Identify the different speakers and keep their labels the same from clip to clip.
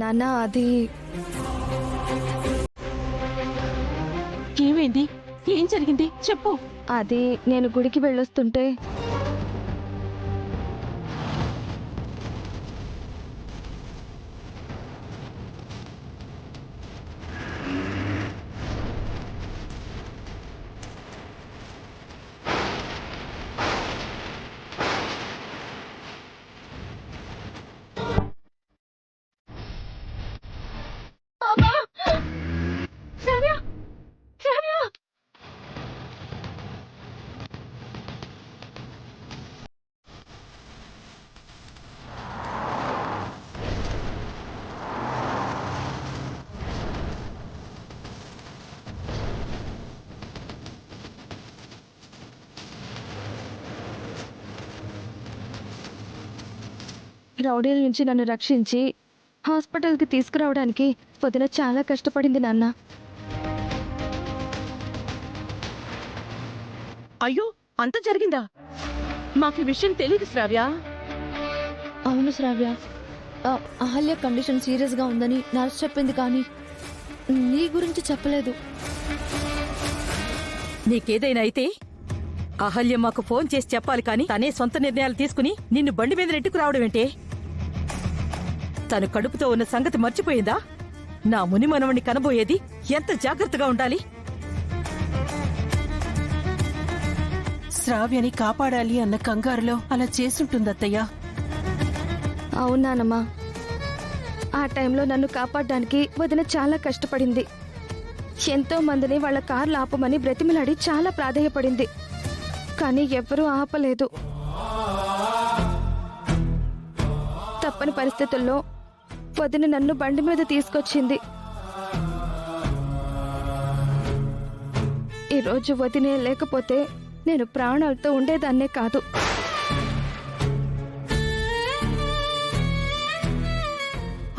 Speaker 1: నాన్న అది
Speaker 2: ఏమైంది? ఏం జరిగింది చెప్పు.
Speaker 1: అది నేను గుడికి వెళ్ళొస్తుంటే రౌడీల నుంచి నన్ను రక్షించి హాస్పిటల్కి తీసుకురావడానికి వదిన చాలా కష్టపడింది నాన్న.
Speaker 2: అయ్యో, అంత జరిగిందా? మాకు ఈ విషయం తెలియదు శ్రావ్య.
Speaker 3: అవును శ్రావ్య, అహల్య కండిషన్ సీరియస్గా ఉందని నర్స్ చెప్పింది, కానీ నీ గురించి చెప్పలేదు.
Speaker 4: నీకేదైనా అయితే అహల్య మాకు ఫోన్ చేసి చెప్పాలి, కానీ తనే సొంత నిర్ణయాలు తీసుకుని నిన్ను బండి మీద నెట్టుకు రావడమేంటే? తను కడుపుతో ఉన్న సంగతి మర్చిపోయిందా? నా ముని మనవణ్ణి కనబోయేది ఎంత జాగ్రత్తగా ఉండాలి.
Speaker 5: శ్రావ్యని కాపాడాలి అన్న కంగారులో అలా చేసుంటుందత్తయ్యా.
Speaker 1: అవునానమ్మా, ఆ టైంలో నన్ను కాపాడడానికి వదిన చాలా కష్టపడింది. ఎంతో మందిని వాళ్ళ కార్లు ఆపమని బ్రతిమిలాడి చాలా ప్రాధేయపడింది, కానీ ఎవ్వరూ ఆపలేదు. తప్పని పరిస్థితుల్లో వదిన నన్ను బండి మీద తీసుకొచ్చింది. ఈరోజు వదినే లేకపోతే నేను ప్రాణాలతో ఉండేదాన్నే కాదు.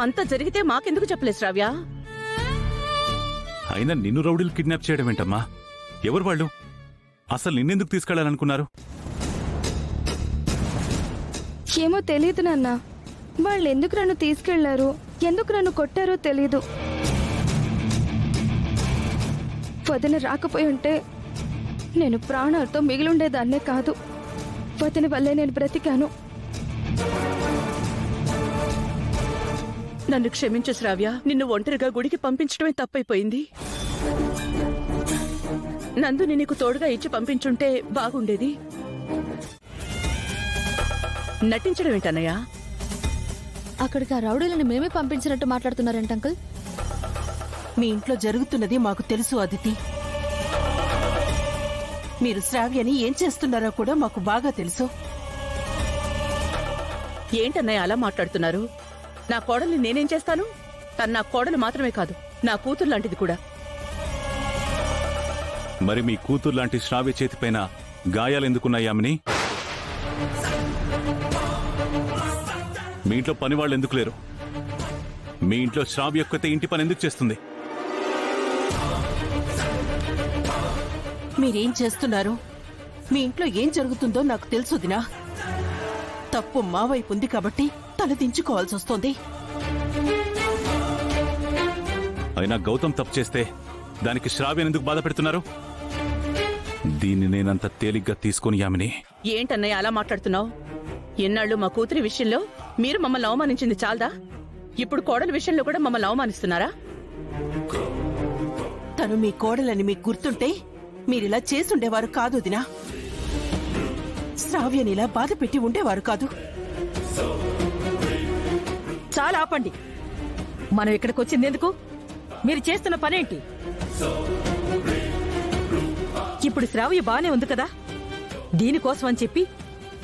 Speaker 2: అంత జరిగితే మాకెందుకు చెప్పలేదు శ్రావ్య?
Speaker 6: అయినా నిన్ను రౌడీలు కిడ్నాప్ చేయడం ఏంటమ్మా? ఎవరు వాళ్ళు? అసలు నిన్నెందుకు తీసుకెళ్లాలనుకున్నారు?
Speaker 1: ఏమో తెలీదు నాన్న. వాళ్ళు ఎందుకు నన్ను తీసుకెళ్లారు, ఎందుకు నన్ను కొట్టారో తెలీదు. వదిన రాకపోయి ఉంటే నేను ప్రాణాలతో మిగిలుండేదాన్నే కాదు. వదిన వల్లే నేను బ్రతికాను.
Speaker 2: నన్ను క్షమించు శ్రావ్య. నిన్ను ఒంటరిగా గుడికి పంపించడమే తప్పైపోయింది. నందుని నీకు తోడుగా ఇచ్చి పంపించుంటే బాగుండేది. నటించడం ఏంటన్నయ్యా?
Speaker 3: అక్కడికి ఆ రౌడీలను మేమే పంపించినట్టు మాట్లాడుతున్నారంట అంకుల్.
Speaker 5: మీ ఇంట్లో జరుగుతున్నది మాకు తెలుసు అదితి. మీరు శ్రావ్యని ఏం చేస్తున్నారో కూడా మాకు బాగా తెలుసు.
Speaker 2: ఏంటన్నయ్య అలా మాట్లాడుతున్నారు? నా కోడల్ని నేనేం చేస్తాను? తను నా కోడలు మాత్రమే కాదు, నా కూతురు లాంటిది కూడా.
Speaker 6: మరి మీ కూతురు లాంటి శ్రావ్య చేతిపైన గాయాలెందుకున్నాయామని? మీ ఇంట్లో పనివాళ్ళు ఎందుకు లేరు? మీ ఇంట్లో శ్రావ్య ఒక్కతే ఇంటి పని ఎందుకు చేస్తుంది?
Speaker 5: మీరేం చేస్తున్నారు? మీ ఇంట్లో ఏం జరుగుతుందో నాకు తెలుసు దినా. తప్పు మా వైపు ఉంది కాబట్టి తలదించుకోవాల్సి వస్తోంది.
Speaker 6: అయినా గౌతమ్ తప్పు చేస్తే దానికి శ్రావ్యను ఎందుకు బాధ పెడుతున్నారు? దీన్ని నేనంత తేలిగ్గా తీసుకుని యామిని.
Speaker 2: ఏంటన్నయ్య అలా మాట్లాడుతున్నావు? ఎన్నాళ్ళు మా కూతురి విషయంలో మీరు మమ్మల్ని అవమానించింది చాలదా? ఇప్పుడు కోడల విషయంలో కూడా మమ్మల్ని అవమానిస్తున్నారా?
Speaker 5: తను మీ కోడలని మీకు గుర్తుంటే మీరిలా చేసుండేవారు కాదు దినా. శ్రావ్యనిలా బాధ పెట్టి ఉండేవారు కాదు.
Speaker 4: చాలా ఆపండి. మనం ఇక్కడికి వచ్చిందెందుకు? మీరు చేస్తున్న పనేంటి? ఇప్పుడు శ్రావ్య బానే ఉంది కదా, దీనికోసం అని చెప్పి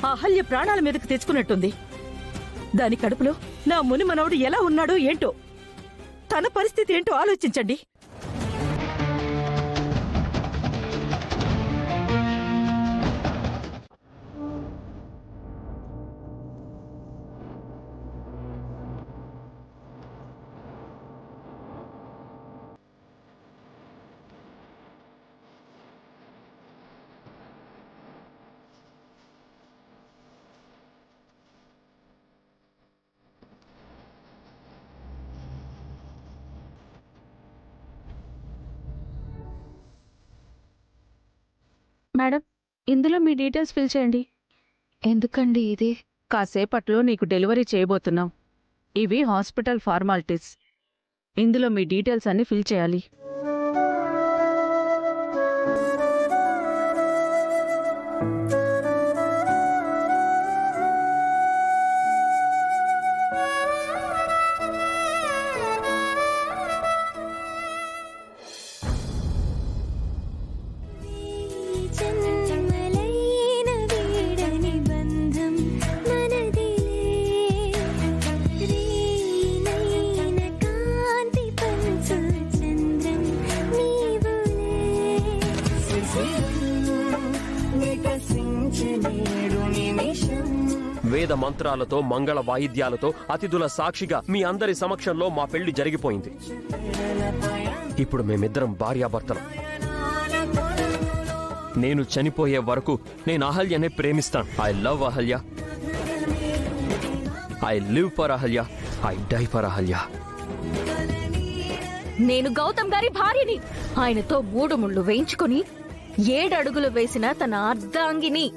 Speaker 4: ఆ అహల్య ప్రాణాల మీదకి తెచ్చుకున్నట్టుంది. దాని కడుపులో నా ముని మనవడు ఎలా ఉన్నాడో ఏంటో, తన పరిస్థితి ఏంటో ఆలోచించండి.
Speaker 2: మేడం, ఇందులో మీ డీటెయిల్స్ ఫిల్ చేయండి.
Speaker 3: ఎందుకండి ఇది?
Speaker 2: కాసేపట్లో నీకు డెలివరీ చేయబోతున్నాం. ఇవి హాస్పిటల్ ఫార్మాలిటీస్. ఇందులో మీ డీటెయిల్స్ అన్ని ఫిల్ చేయాలి.
Speaker 7: జన్మలైన వీడని బంధం మనదిలే రీనైన కాంతి పంచు చంద్రం నీవులే వికసించనేడు నిమిషం
Speaker 8: వేద మంత్రాలతో మంగళ వాయిద్యాలతో అతిథుల సాక్షిగా మీ అందరి సమక్షంలో మా పెళ్లి జరిగిపోయింది. ఇప్పుడు మేమిద్దరం భార్యాభర్తలం. నేను చనిపోయే వరకు నేను అహల్యనే ప్రేమిస్తాను. I love Ahalya, I live for Ahalya, I die for Ahalya.
Speaker 9: నేను గౌతమ్ గారి భార్యని. ఆయనతో 3 ముళ్ళు వేయించుకుని 7 అడుగులు వేసిన తన అర్ధాంగిని.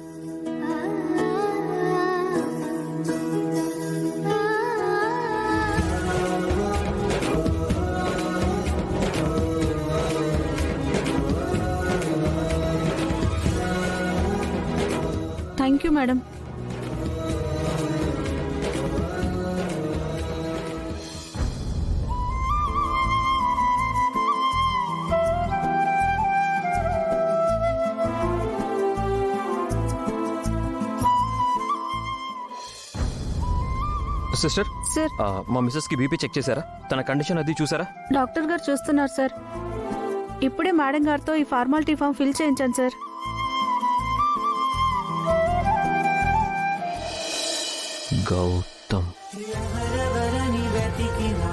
Speaker 2: Thank you madam.
Speaker 8: Sister,
Speaker 2: sir,
Speaker 8: మా మిస్సెస్ కి బీపీ చెక్ చేశారా? తన కండిషన్ అది చూసారా?
Speaker 2: డాక్టర్ గారు చూస్తున్నారు సార్. ఇప్పుడే మేడం గారితో ఈ ఫార్మాలిటీ ఫామ్ ఫిల్ చేయించాను సార్.
Speaker 8: గౌతమ్.
Speaker 7: ఎవరెవరని వెతికినా